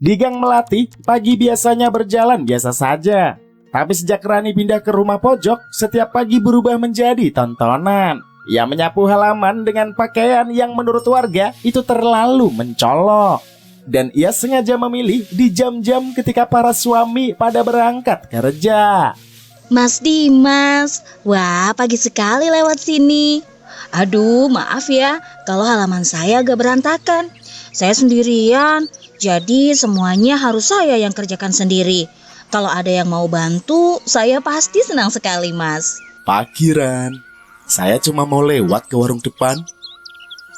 Di Gang Melati, pagi biasanya berjalan biasa saja. Tapi sejak Rani pindah ke rumah pojok, setiap pagi berubah menjadi tontonan. Ia menyapu halaman dengan pakaian yang menurut warga itu terlalu mencolok. Dan ia sengaja memilih di jam-jam ketika para suami pada berangkat kerja. Mas Dimas, wah pagi sekali lewat sini. Aduh, maaf ya kalau halaman saya agak berantakan. Saya sendirian, jadi semuanya harus saya yang kerjakan sendiri. Kalau ada yang mau bantu, saya pasti senang sekali, Mas. Pagi, Ran. Saya cuma mau lewat ke warung depan.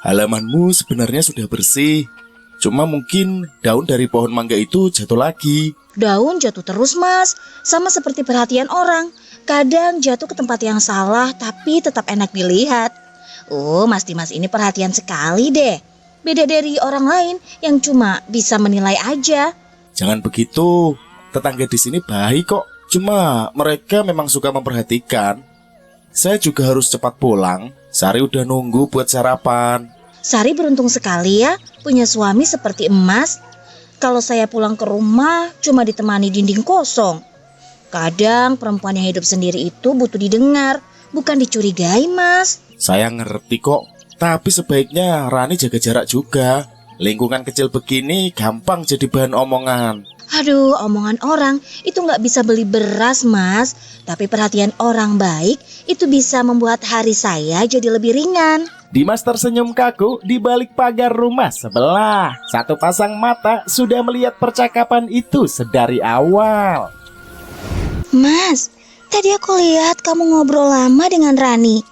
Halamanmu sebenarnya sudah bersih. Cuma mungkin daun dari pohon mangga itu jatuh lagi. Daun jatuh terus, Mas. Sama seperti perhatian orang. Kadang jatuh ke tempat yang salah, tapi tetap enak dilihat. Oh, Mas Dimas ini perhatian sekali deh. Beda dari orang lain yang cuma bisa menilai aja. Jangan begitu. Tetangga di sini baik kok. Cuma mereka memang suka memperhatikan. Saya juga harus cepat pulang. Sari udah nunggu buat sarapan. Sari beruntung sekali ya, punya suami seperti Emas. Kalau saya pulang ke rumah, cuma ditemani dinding kosong. Kadang perempuan yang hidup sendiri itu butuh didengar, bukan dicurigai, Mas. Saya ngerti kok. Tapi sebaiknya Rani jaga jarak juga. Lingkungan kecil begini gampang jadi bahan omongan. Aduh, omongan orang itu nggak bisa beli beras, Mas. Tapi perhatian orang baik itu bisa membuat hari saya jadi lebih ringan. Dimas tersenyum kaku di balik pagar rumah sebelah. Satu pasang mata sudah melihat percakapan itu sedari awal. Mas, tadi aku lihat kamu ngobrol lama dengan Rani.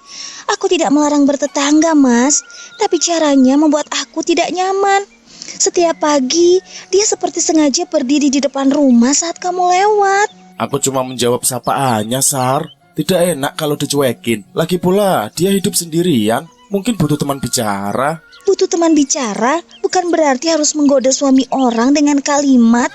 Aku tidak melarang bertetangga, Mas. Tapi caranya membuat aku tidak nyaman. Setiap pagi, dia seperti sengaja berdiri di depan rumah saat kamu lewat. Aku cuma menjawab sapaannya, Sar. Tidak enak kalau dicuekin. Lagi pula, dia hidup sendirian. Mungkin butuh teman bicara. Butuh teman bicara bukan berarti harus menggoda suami orang dengan kalimat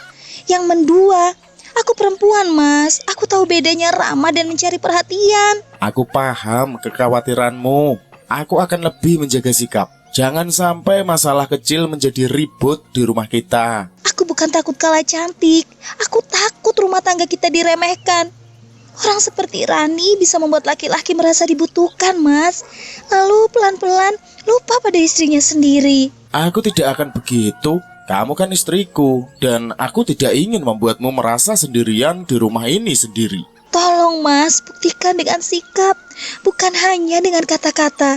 yang mendua. Aku perempuan, Mas. Aku tahu bedanya ramah dan mencari perhatian. Aku paham kekhawatiranmu. Aku akan lebih menjaga sikap. Jangan sampai masalah kecil menjadi ribut di rumah kita. Aku bukan takut kalah cantik. Aku takut rumah tangga kita diremehkan. Orang seperti Rani bisa membuat laki-laki merasa dibutuhkan, Mas. Lalu pelan-pelan lupa pada istrinya sendiri. Aku tidak akan begitu. Kamu kan istriku. Dan aku tidak ingin membuatmu merasa sendirian di rumah ini sendiri. Tolong, Mas, buktikan dengan sikap, bukan hanya dengan kata-kata.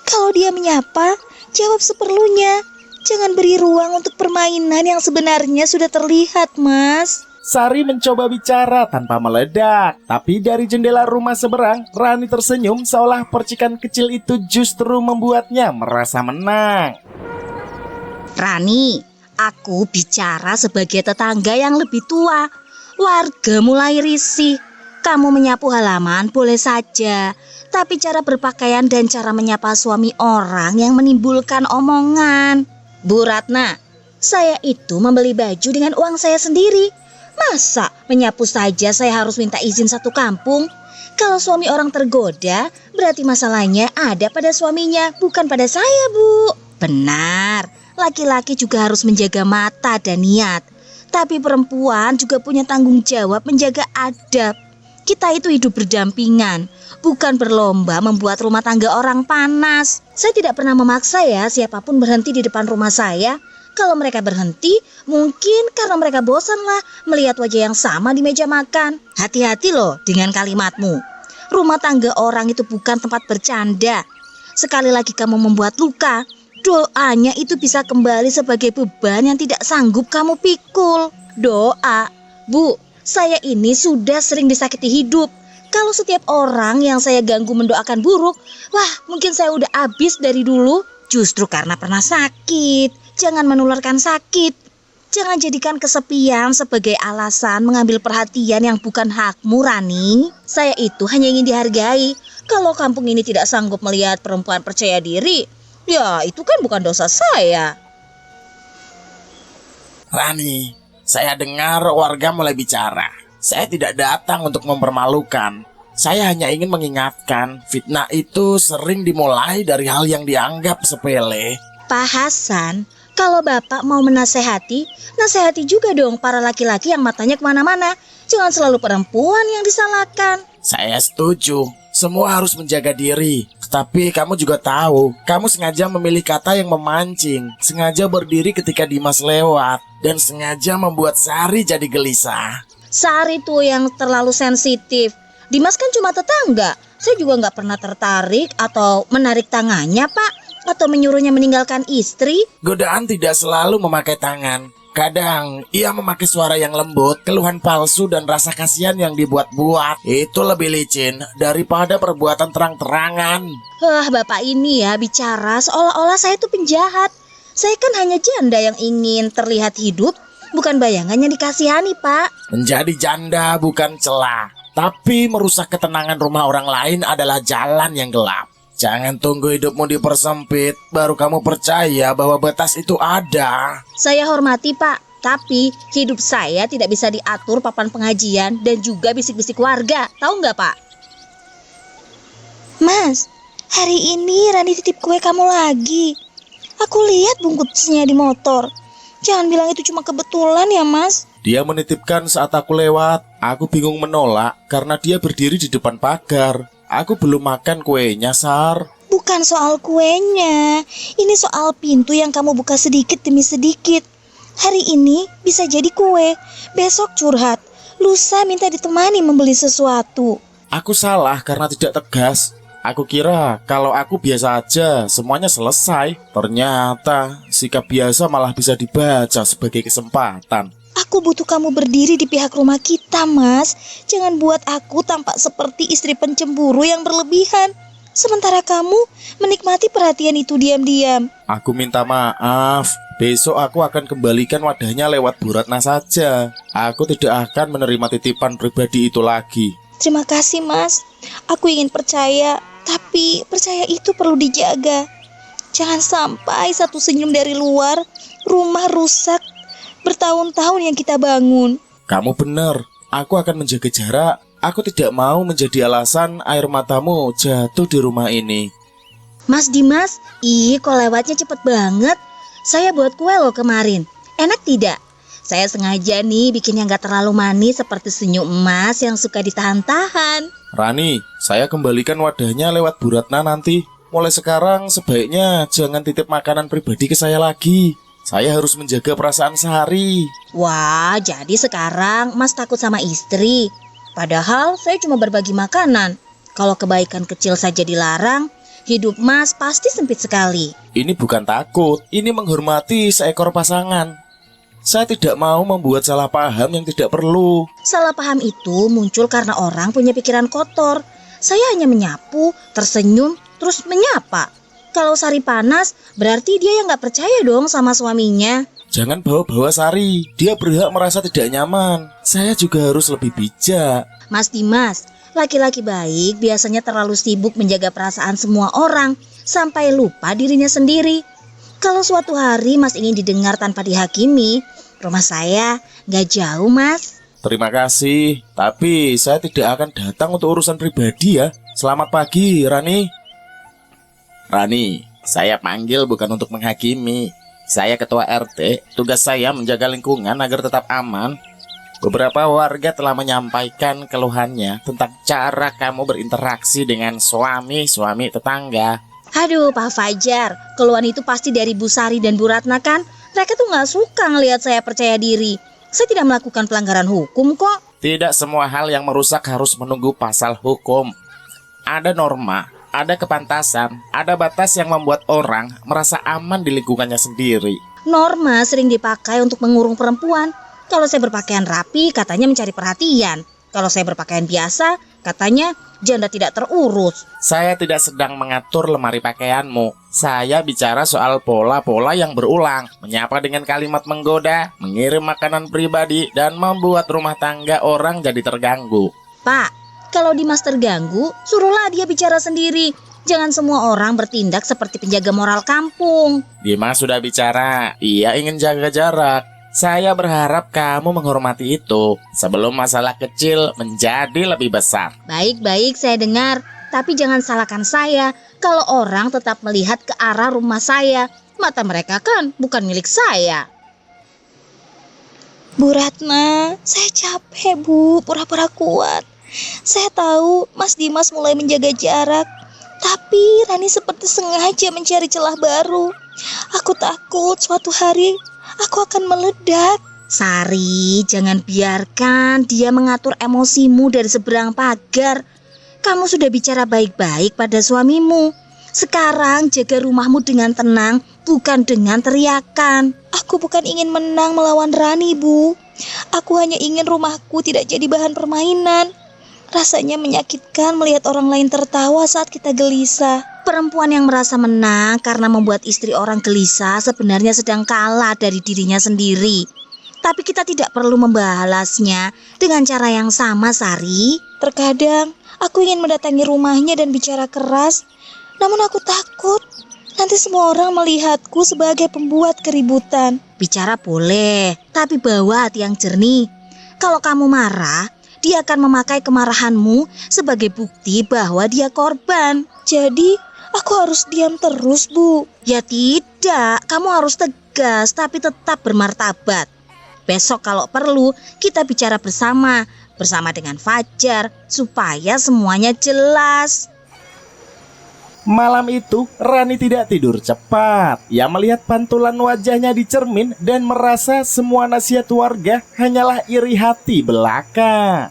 Kalau dia menyapa, jawab seperlunya. Jangan beri ruang untuk permainan yang sebenarnya sudah terlihat, Mas. Sari mencoba bicara tanpa meledak. Tapi dari jendela rumah seberang, Rani tersenyum seolah percikan kecil itu justru membuatnya merasa menang. Rani, aku bicara sebagai tetangga yang lebih tua. Warga mulai risih. Kamu menyapu halaman boleh saja, tapi cara berpakaian dan cara menyapa suami orang yang menimbulkan omongan. Bu Ratna, saya itu membeli baju dengan uang saya sendiri. Masa menyapu saja saya harus minta izin satu kampung? Kalau suami orang tergoda, berarti masalahnya ada pada suaminya, bukan pada saya, Bu. Benar, laki-laki juga harus menjaga mata dan niat. Tapi perempuan juga punya tanggung jawab menjaga adab. Kita itu hidup berdampingan, bukan berlomba membuat rumah tangga orang panas. Saya tidak pernah memaksa ya siapapun berhenti di depan rumah saya. Kalau mereka berhenti, mungkin karena mereka bosanlah melihat wajah yang sama di meja makan. Hati-hati loh dengan kalimatmu. Rumah tangga orang itu bukan tempat bercanda. Sekali lagi kamu membuat luka, doanya itu bisa kembali sebagai beban yang tidak sanggup kamu pikul. Doa, Bu. Saya ini sudah sering disakiti hidup. Kalau setiap orang yang saya ganggu mendoakan buruk, wah mungkin saya udah habis dari dulu. Justru karena pernah sakit, jangan menularkan sakit. Jangan jadikan kesepian sebagai alasan mengambil perhatian yang bukan hakmu, Rani. Saya itu hanya ingin dihargai. Kalau kampung ini tidak sanggup melihat perempuan percaya diri, ya itu kan bukan dosa saya. Rani, saya dengar warga mulai bicara. Saya tidak datang untuk mempermalukan. Saya hanya ingin mengingatkan, fitnah itu sering dimulai dari hal yang dianggap sepele. Pak Hasan, Kalau Bapak mau menasehati, nasehati juga dong para laki-laki yang matanya kemana-mana. Jangan selalu perempuan yang disalahkan. Saya setuju. Semua harus menjaga diri. Tapi kamu juga tahu, kamu sengaja memilih kata yang memancing, sengaja berdiri ketika Dimas lewat, dan sengaja membuat Sari jadi gelisah. Sari tuh yang terlalu sensitif. Dimas kan cuma tetangga. Saya juga nggak pernah tertarik atau menarik tangannya, Pak. Atau menyuruhnya meninggalkan istri. Godaan tidak selalu memakai tangan. Kadang ia memakai suara yang lembut, keluhan palsu dan rasa kasihan yang dibuat-buat. Itu lebih licin daripada perbuatan terang-terangan. Wah, Bapak ini ya bicara seolah-olah saya itu penjahat. Saya kan hanya janda yang ingin terlihat hidup, bukan bayangan yang dikasihani, Pak. Menjadi janda bukan celah, tapi merusak ketenangan rumah orang lain adalah jalan yang gelap. Jangan tunggu hidupmu dipersempit, baru kamu percaya bahwa batas itu ada. Saya hormati, Pak. Tapi hidup saya tidak bisa diatur papan pengajian dan juga bisik-bisik warga. Tahu nggak, Pak? Mas, hari ini Rani titip kue kamu lagi. Aku lihat bungkusnya di motor. Jangan bilang itu cuma kebetulan ya, Mas. Dia menitipkan saat aku lewat. Aku bingung menolak karena dia berdiri di depan pagar. Aku belum makan kuenya, Sar. Bukan soal kuenya. Ini soal pintu yang kamu buka sedikit demi sedikit. Hari ini bisa jadi kue, besok curhat, lusa minta ditemani membeli sesuatu. Aku salah karena tidak tegas. Aku kira kalau aku biasa aja semuanya selesai. Ternyata sikap biasa malah bisa dibaca sebagai kesempatan. Aku butuh kamu berdiri di pihak rumah kita, Mas. Jangan buat aku tampak seperti istri pencemburu yang berlebihan. Sementara kamu menikmati perhatian itu diam-diam. Aku minta maaf. Besok aku akan kembalikan wadahnya lewat Bu Ratna saja. Aku tidak akan menerima titipan pribadi itu lagi. Terima kasih, Mas. Aku ingin percaya, tapi percaya itu perlu dijaga. Jangan sampai satu senyum dari luar, rumah rusak bertahun-tahun yang kita bangun. Kamu benar. Aku akan menjaga jarak. Aku tidak mau menjadi alasan air matamu jatuh di rumah ini. Mas Dimas, kok lewatnya cepet banget. Saya buat kue loh kemarin. Enak tidak? Saya sengaja nih bikin yang gak terlalu manis seperti senyum emas yang suka ditahan-tahan. Rani, saya kembalikan wadahnya lewat Bu Ratna nanti. Mulai sekarang sebaiknya jangan titip makanan pribadi ke saya lagi. Saya harus menjaga perasaan Sari. Wah, jadi sekarang Mas takut sama istri. Padahal saya cuma berbagi makanan. Kalau kebaikan kecil saja dilarang, hidup Mas pasti sempit sekali. Ini bukan takut, ini menghormati seekor pasangan. Saya tidak mau membuat salah paham yang tidak perlu. Salah paham itu muncul karena orang punya pikiran kotor. Saya hanya menyapu, tersenyum, terus menyapa. Kalau Sari panas, berarti dia yang gak percaya dong sama suaminya. Jangan bawa-bawa Sari, dia berhak merasa tidak nyaman. Saya juga harus lebih bijak. Mas Dimas, laki-laki baik biasanya terlalu sibuk menjaga perasaan semua orang sampai lupa dirinya sendiri. Kalau suatu hari Mas ingin didengar tanpa dihakimi, rumah saya gak jauh, Mas. Terima kasih, tapi saya tidak akan datang untuk urusan pribadi ya. Selamat pagi, Rani. Rani, saya panggil bukan untuk menghakimi. Saya ketua RT, tugas saya menjaga lingkungan agar tetap aman. Beberapa warga telah menyampaikan keluhannya tentang cara kamu berinteraksi dengan suami-suami tetangga. Aduh, Pak Fajar, keluhan itu pasti dari Bu Sari dan Bu Ratna kan? Mereka tuh gak suka ngelihat saya percaya diri. Saya tidak melakukan pelanggaran hukum kok. Tidak semua hal yang merusak harus menunggu pasal hukum. Ada norma, ada kepantasan, ada batas yang membuat orang merasa aman di lingkungannya sendiri. Norma sering dipakai untuk mengurung perempuan. Kalau saya berpakaian rapi, katanya mencari perhatian. Kalau saya berpakaian biasa, katanya janda tidak terurus. Saya tidak sedang mengatur lemari pakaianmu. Saya bicara soal pola-pola yang berulang. Menyapa dengan kalimat menggoda, mengirim makanan pribadi, dan membuat rumah tangga orang jadi terganggu. Pak, kalau Dimas terganggu, suruhlah dia bicara sendiri. Jangan semua orang bertindak seperti penjaga moral kampung. Dimas sudah bicara, ia ingin jaga jarak. Saya berharap kamu menghormati itu sebelum masalah kecil menjadi lebih besar. Baik-baik, saya dengar. Tapi jangan salahkan saya kalau orang tetap melihat ke arah rumah saya. Mata mereka kan bukan milik saya. Bu Ratna, saya capek Bu, pura-pura kuat. Saya tahu Mas Dimas mulai menjaga jarak, tapi Rani seperti sengaja mencari celah baru. Aku takut suatu hari aku akan meledak. Sari, jangan biarkan dia mengatur emosimu dari seberang pagar. Kamu sudah bicara baik-baik pada suamimu. Sekarang jaga rumahmu dengan tenang, bukan dengan teriakan. Aku bukan ingin menang melawan Rani, Bu. Aku hanya ingin rumahku tidak jadi bahan permainan. Rasanya menyakitkan melihat orang lain tertawa saat kita gelisah. Perempuan yang merasa menang karena membuat istri orang gelisah sebenarnya sedang kalah dari dirinya sendiri. Tapi kita tidak perlu membalasnya dengan cara yang sama, Sari. Terkadang aku ingin mendatangi rumahnya dan bicara keras, namun aku takut nanti semua orang melihatku sebagai pembuat keributan. Bicara boleh, tapi bawa hati yang jernih. Kalau kamu marah, dia akan memakai kemarahanmu sebagai bukti bahwa dia korban. Jadi, aku harus diam terus, Bu. Ya tidak, kamu harus tegas tapi tetap bermartabat. Besok kalau perlu, kita bicara bersama dengan Fajar, supaya semuanya jelas. Malam itu, Rani tidak tidur cepat. Ia melihat pantulan wajahnya di cermin dan merasa semua nasihat warga hanyalah iri hati belaka.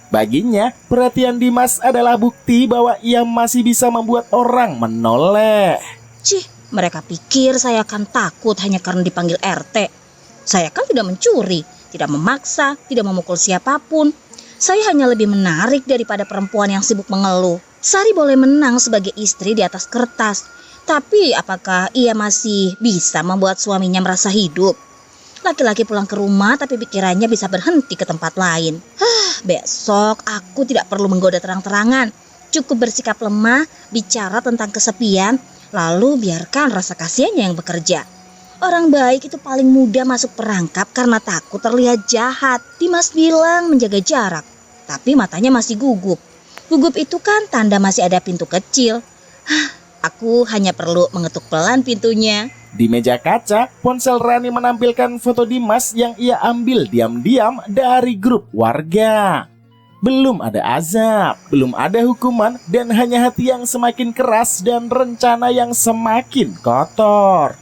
Baginya, perhatian Dimas adalah bukti bahwa ia masih bisa membuat orang menoleh. Cih, mereka pikir saya akan takut hanya karena dipanggil RT. Saya kan tidak mencuri, tidak memaksa, tidak memukul siapapun. Saya hanya lebih menarik daripada perempuan yang sibuk mengeluh. Sari boleh menang sebagai istri di atas kertas, tapi apakah ia masih bisa membuat suaminya merasa hidup? Laki-laki pulang ke rumah tapi pikirannya bisa berhenti ke tempat lain. Besok aku tidak perlu menggoda terang-terangan. Cukup bersikap lemah, bicara tentang kesepian, lalu biarkan rasa kasihannya yang bekerja. Orang baik itu paling mudah masuk perangkap karena takut terlihat jahat. Dimas bilang menjaga jarak, tapi matanya masih gugup. Gugup itu kan tanda masih ada pintu kecil. Aku hanya perlu mengetuk pelan pintunya. Di meja kaca, ponsel Rani menampilkan foto Dimas yang ia ambil diam-diam dari grup warga. Belum ada azab, belum ada hukuman, dan hanya hati yang semakin keras dan rencana yang semakin kotor.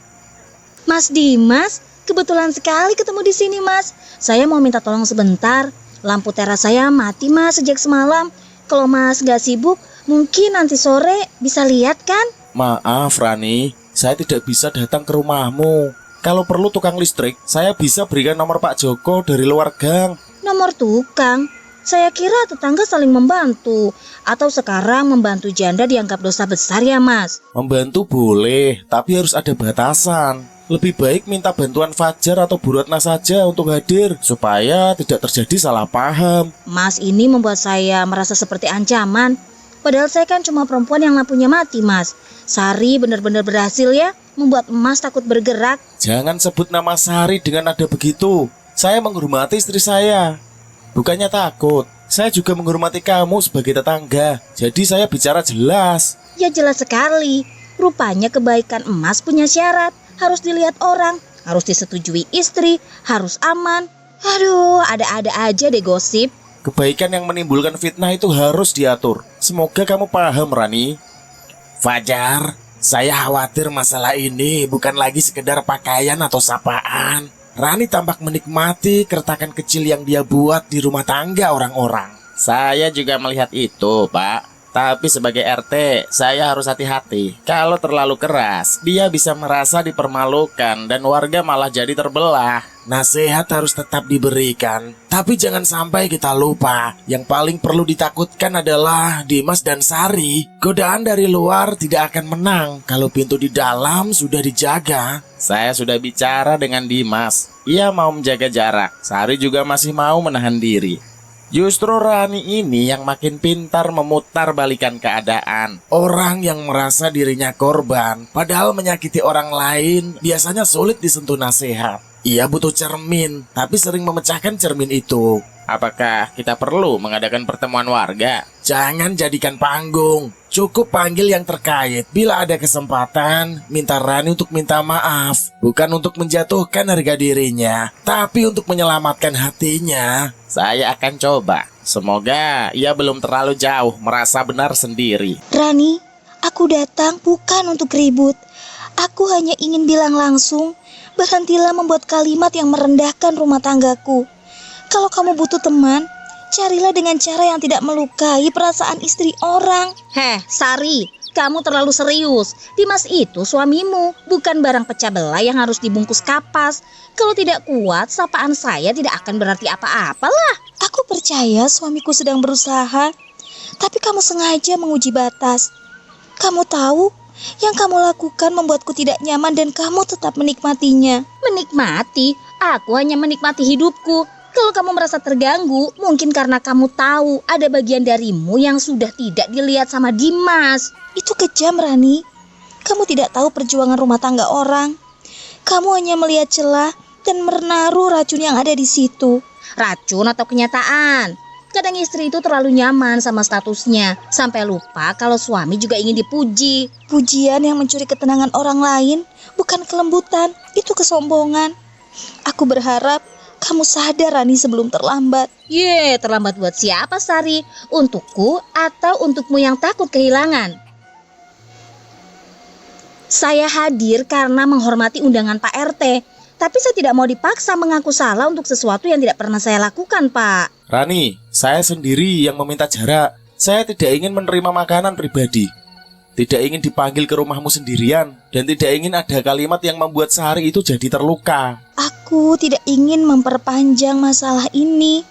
Mas Dimas, kebetulan sekali ketemu di sini, Mas. Saya mau minta tolong sebentar. Lampu teras saya mati, Mas, sejak semalam. Kalau Mas gak sibuk, mungkin nanti sore bisa lihat kan? Maaf Rani, saya tidak bisa datang ke rumahmu. Kalau perlu tukang listrik, saya bisa berikan nomor Pak Joko dari luar gang. Nomor tukang? Saya kira tetangga saling membantu. Atau sekarang membantu janda dianggap dosa besar ya, Mas? Membantu boleh, tapi harus ada batasan. Lebih baik minta bantuan Fajar atau Bu Ratna saja untuk hadir, supaya tidak terjadi salah paham. Mas ini membuat saya merasa seperti ancaman. Padahal saya kan cuma perempuan yang lampunya mati, Mas. Sari benar-benar berhasil ya membuat Mas takut bergerak. Jangan sebut nama Sari dengan nada begitu. Saya menghormati istri saya. Bukannya takut, saya juga menghormati kamu sebagai tetangga. Jadi saya bicara jelas. Ya jelas sekali. Rupanya kebaikan Emas punya syarat. Harus dilihat orang, harus disetujui istri, harus aman. Aduh, ada-ada aja deh gosip. Kebaikan yang menimbulkan fitnah itu harus diatur. Semoga kamu paham, Rani. Fajar, saya khawatir masalah ini bukan lagi sekedar pakaian atau sapaan. Rani tampak menikmati keretakan kecil yang dia buat di rumah tangga orang-orang. Saya juga melihat itu, Pak. Tapi sebagai RT, saya harus hati-hati. Kalau terlalu keras, dia bisa merasa dipermalukan dan warga malah jadi terbelah. Nasihat harus tetap diberikan, tapi jangan sampai kita lupa. Yang paling perlu ditakutkan adalah Dimas dan Sari. Godaan dari luar tidak akan menang kalau pintu di dalam sudah dijaga. Saya sudah bicara dengan Dimas. Ia mau menjaga jarak. Sari juga masih mau menahan diri. Justru Rani ini yang makin pintar memutar balikan keadaan. Orang yang merasa dirinya korban, padahal menyakiti orang lain, biasanya sulit disentuh nasihat. Ia butuh cermin, tapi sering memecahkan cermin itu. Apakah kita perlu mengadakan pertemuan warga? Jangan jadikan panggung. Cukup panggil yang terkait. Bila ada kesempatan, minta Rani untuk minta maaf. Bukan untuk menjatuhkan harga dirinya, tapi untuk menyelamatkan hatinya. Saya akan coba. Semoga ia belum terlalu jauh merasa benar sendiri. Rani, aku datang bukan untuk ribut. Aku hanya ingin bilang langsung, berhentilah membuat kalimat yang merendahkan rumah tanggaku. Kalau kamu butuh teman, carilah dengan cara yang tidak melukai perasaan istri orang. Sari, kamu terlalu serius. Dimas itu suamimu, bukan barang pecah belah yang harus dibungkus kapas. Kalau tidak kuat, sapaan saya tidak akan berarti apa-apalah. Aku percaya suamiku sedang berusaha, tapi kamu sengaja menguji batas. Kamu tahu, yang kamu lakukan membuatku tidak nyaman dan kamu tetap menikmatinya. Menikmati? Aku hanya menikmati hidupku. Kalau kamu merasa terganggu, mungkin karena kamu tahu ada bagian darimu yang sudah tidak dilihat sama Dimas. Itu kejam, Rani. Kamu tidak tahu perjuangan rumah tangga orang. Kamu hanya melihat celah dan menaruh racun yang ada di situ. Racun atau kenyataan? Kadang istri itu terlalu nyaman sama statusnya, sampai lupa kalau suami juga ingin dipuji. Pujian yang mencuri ketenangan orang lain bukan kelembutan, itu kesombongan. Aku berharap kamu sadar, Rani, sebelum terlambat. Terlambat buat siapa, Sari? Untukku atau untukmu yang takut kehilangan? Saya hadir karena menghormati undangan Pak RT. Tapi saya tidak mau dipaksa mengaku salah untuk sesuatu yang tidak pernah saya lakukan, Pak. Rani, saya sendiri yang meminta jarak. Saya tidak ingin menerima makanan pribadi. Tidak ingin dipanggil ke rumahmu sendirian. Dan tidak ingin ada kalimat yang membuat Sari itu jadi terluka. Aku tidak ingin memperpanjang masalah ini.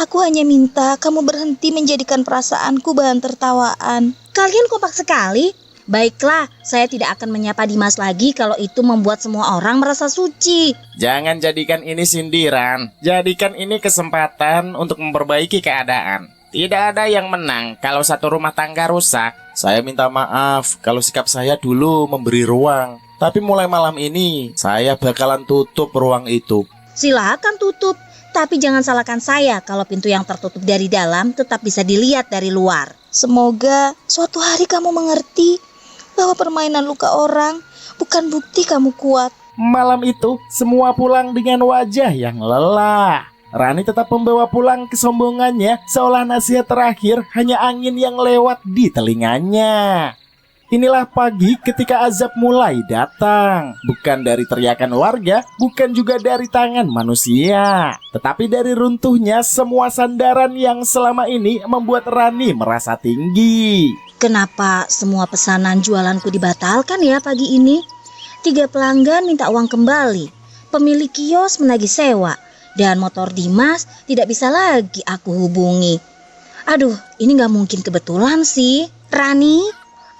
Aku hanya minta kamu berhenti menjadikan perasaanku bahan tertawaan. Kalian kompak sekali. Baiklah, saya tidak akan menyapa Dimas lagi kalau itu membuat semua orang merasa suci. Jangan jadikan ini sindiran. Jadikan ini kesempatan untuk memperbaiki keadaan. Tidak ada yang menang kalau satu rumah tangga rusak. Saya minta maaf kalau sikap saya dulu memberi ruang. Tapi mulai malam ini, saya bakalan tutup ruang itu. Silakan tutup, tapi jangan salahkan saya kalau pintu yang tertutup dari dalam tetap bisa dilihat dari luar. Semoga suatu hari kamu mengerti bahwa permainan luka orang bukan bukti kamu kuat. Malam itu, semua pulang dengan wajah yang lelah. Rani tetap membawa pulang kesombongannya, seolah nasihat terakhir hanya angin yang lewat di telinganya. Inilah pagi ketika azab mulai datang. Bukan dari teriakan warga, bukan juga dari tangan manusia, tetapi dari runtuhnya semua sandaran yang selama ini membuat Rani merasa tinggi. Kenapa semua pesanan jualanku dibatalkan ya pagi ini? 3 pelanggan minta uang kembali, pemilik kios menagih sewa, dan motor Dimas tidak bisa lagi aku hubungi. Aduh, ini gak mungkin kebetulan sih. Rani,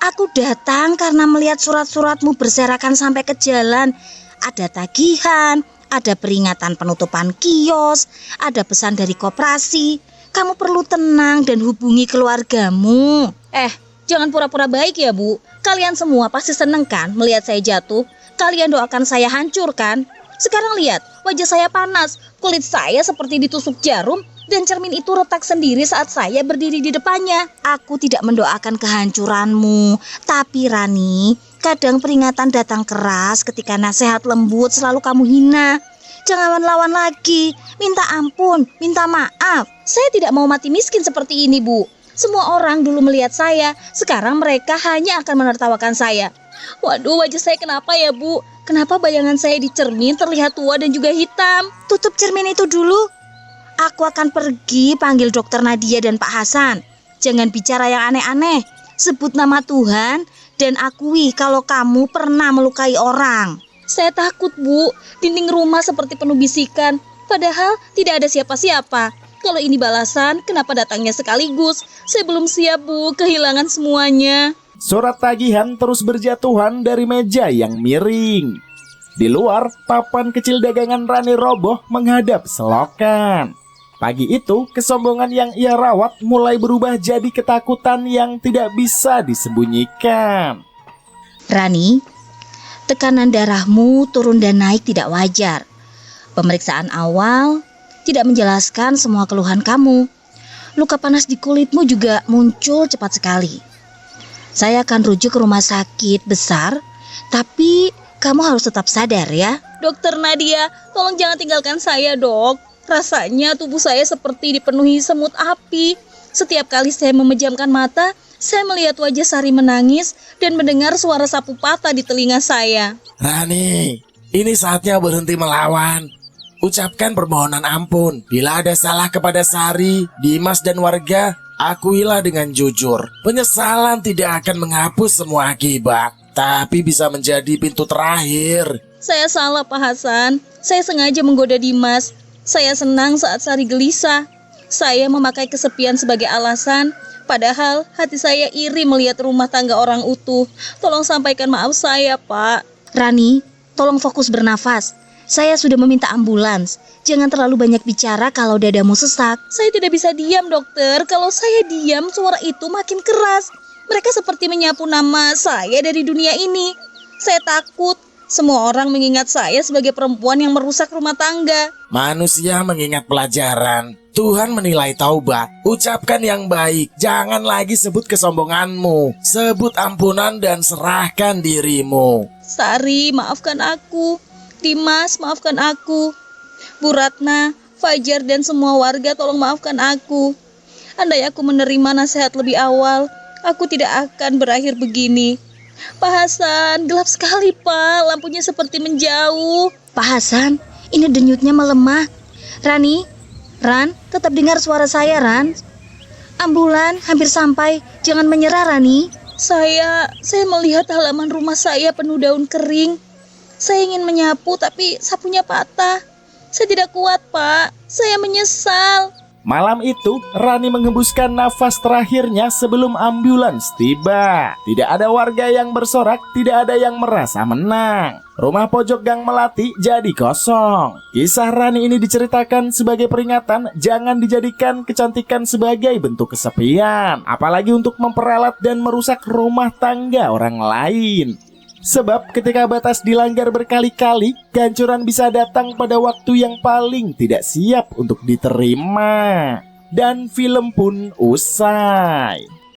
aku datang karena melihat surat-suratmu berserakan sampai ke jalan. Ada tagihan, ada peringatan penutupan kios, ada pesan dari koperasi. Kamu perlu tenang dan hubungi keluargamu. Jangan pura-pura baik ya, Bu. Kalian semua pasti seneng kan melihat saya jatuh? Kalian doakan saya hancur kan? Sekarang lihat, wajah saya panas, kulit saya seperti ditusuk jarum, dan cermin itu retak sendiri saat saya berdiri di depannya. Aku tidak mendoakan kehancuranmu, tapi Rani, kadang peringatan datang keras ketika nasihat lembut selalu kamu hina. Jangan lawan lagi, minta ampun, minta maaf. Saya tidak mau mati miskin seperti ini, Bu. Semua orang dulu melihat saya, sekarang mereka hanya akan menertawakan saya. Waduh, wajah saya kenapa ya, Bu? Kenapa bayangan saya di cermin terlihat tua dan juga hitam? Tutup cermin itu dulu. Aku akan pergi panggil dokter Nadia dan Pak Hasan. Jangan bicara yang aneh-aneh. Sebut nama Tuhan dan akui kalau kamu pernah melukai orang. Saya takut, Bu. Dinding rumah seperti penuh bisikan. Padahal tidak ada siapa-siapa. Kalau ini balasan, kenapa datangnya sekaligus? Saya belum siap, Bu, kehilangan semuanya. Surat tagihan terus berjatuhan dari meja yang miring. Di luar, papan kecil dagangan Rani roboh menghadap selokan. Pagi itu, kesombongan yang ia rawat mulai berubah jadi ketakutan yang tidak bisa disembunyikan. Rani, tekanan darahmu turun dan naik tidak wajar. Pemeriksaan awal tidak menjelaskan semua keluhan kamu. Luka panas di kulitmu juga muncul cepat sekali. Saya akan rujuk ke rumah sakit besar, tapi kamu harus tetap sadar ya. Dokter Nadia, tolong jangan tinggalkan saya, Dok. Rasanya tubuh saya seperti dipenuhi semut api. Setiap kali saya memejamkan mata, saya melihat wajah Sari menangis dan mendengar suara sapu patah di telinga saya. Rani, ini saatnya berhenti melawan. Ucapkan permohonan ampun. Bila ada salah kepada Sari, Dimas dan warga, akuilah dengan jujur. Penyesalan tidak akan menghapus semua akibat, tapi bisa menjadi pintu terakhir. Saya salah, Pak Hasan. Saya sengaja menggoda Dimas. Saya senang saat Sari gelisah. Saya memakai kesepian sebagai alasan, padahal hati saya iri melihat rumah tangga orang utuh. Tolong sampaikan maaf saya, Pak. Rani, tolong fokus bernafas. Saya sudah meminta ambulans. Jangan terlalu banyak bicara kalau dadamu sesak. Saya tidak bisa diam, dokter. Kalau saya diam, suara itu makin keras. Mereka seperti menyapu nama saya dari dunia ini. Saya takut. Semua orang mengingat saya sebagai perempuan yang merusak rumah tangga. Manusia mengingat pelajaran. Tuhan menilai taubat. Ucapkan yang baik. Jangan lagi sebut kesombonganmu. Sebut ampunan dan serahkan dirimu. Sari, maafkan aku. Dimas, maafkan aku. Bu Ratna, Fajar dan semua warga tolong maafkan aku. Andai aku menerima nasihat lebih awal, aku tidak akan berakhir begini. Pak Hasan, gelap sekali Pak, lampunya seperti menjauh. Pak Hasan, ini denyutnya melemah. Rani, Ran, tetap dengar suara saya, Ran. Ambulan hampir sampai, jangan menyerah, Rani. Saya melihat halaman rumah saya penuh daun kering. Saya ingin menyapu tapi sapunya patah. Saya tidak kuat, Pak. Saya menyesal. Malam itu, Rani mengembuskan nafas terakhirnya sebelum ambulans tiba. Tidak ada warga yang bersorak, tidak ada yang merasa menang. Rumah pojok Gang Melati jadi kosong. Kisah Rani ini diceritakan sebagai peringatan, jangan dijadikan kecantikan sebagai bentuk kesepian, apalagi untuk memperalat dan merusak rumah tangga orang lain. Sebab ketika batas dilanggar berkali-kali, kehancuran bisa datang pada waktu yang paling tidak siap untuk diterima. Dan film pun usai.